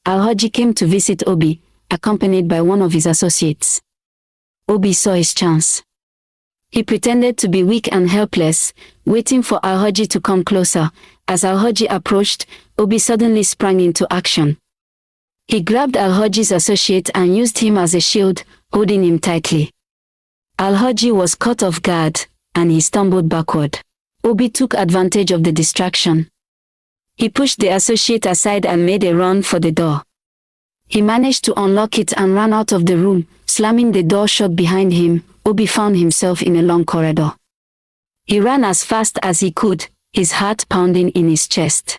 Alhaji came to visit Obi, accompanied by one of his associates. Obi saw his chance. He pretended to be weak and helpless, waiting for Alhaji to come closer. As Alhaji approached, Obi suddenly sprang into action. He grabbed Alhaji's associate and used him as a shield, holding him tightly. Alhaji was caught off guard, and he stumbled backward. Obi took advantage of the distraction. He pushed the associate aside and made a run for the door. He managed to unlock it and ran out of the room, slamming the door shut behind him. Obi found himself in a long corridor. He ran as fast as he could, his heart pounding in his chest.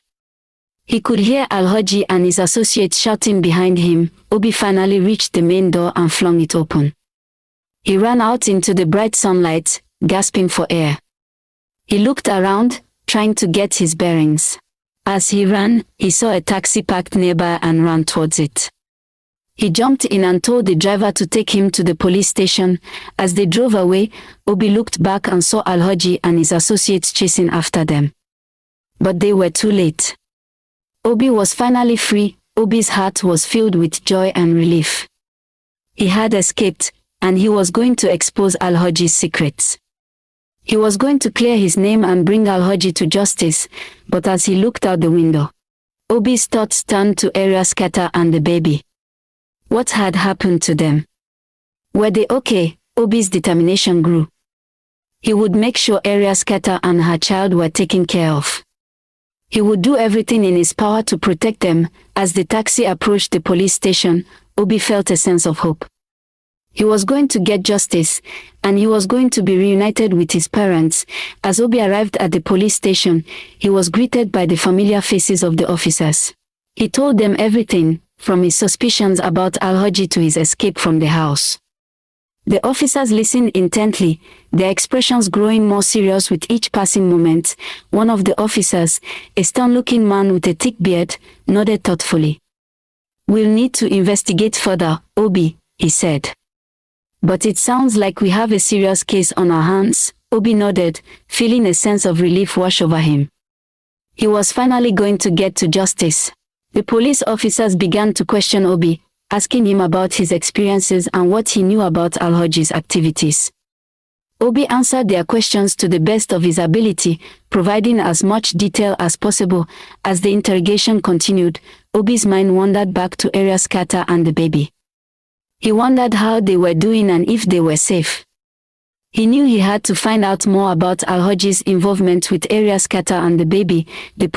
He could hear Alhaji and his associates shouting behind him. Obi finally reached the main door and flung it open. He ran out into the bright sunlight, gasping for air. He looked around, trying to get his bearings. As he ran, he saw a taxi parked nearby and ran towards it. He jumped in and told the driver to take him to the police station. As they drove away, Obi looked back and saw Alhaji and his associates chasing after them. But they were too late. Obi was finally free. Obi's heart was filled with joy and relief. He had escaped, and he was going to expose Alhaji's secrets. He was going to clear his name and bring Alhaji to justice, but as he looked out the window, Obi's thoughts turned to Area Scatter and the baby. What had happened to them? Were they okay? Obi's determination grew. He would make sure Area Scatter and her child were taken care of. He would do everything in his power to protect them. As the taxi approached the police station, Obi felt a sense of hope. He was going to get justice, and he was going to be reunited with his parents. As Obi arrived at the police station, he was greeted by the familiar faces of the officers. He told them everything, from his suspicions about Alhaji to his escape from the house. The officers listened intently, their expressions growing more serious with each passing moment. One of the officers, a stern-looking man with a thick beard, nodded thoughtfully. "We'll need to investigate further, Obi," he said. "But it sounds like we have a serious case on our hands." Obi nodded, feeling a sense of relief wash over him. He was finally going to get to justice. The police officers began to question Obi, asking him about his experiences and what he knew about Alhaji's activities. Obi answered their questions to the best of his ability, providing as much detail as possible. As the interrogation continued, Obi's mind wandered back to Area Scatter and the baby. He wondered how they were doing and if they were safe. He knew he had to find out more about Alhaji's involvement with Area Scatter and the baby. The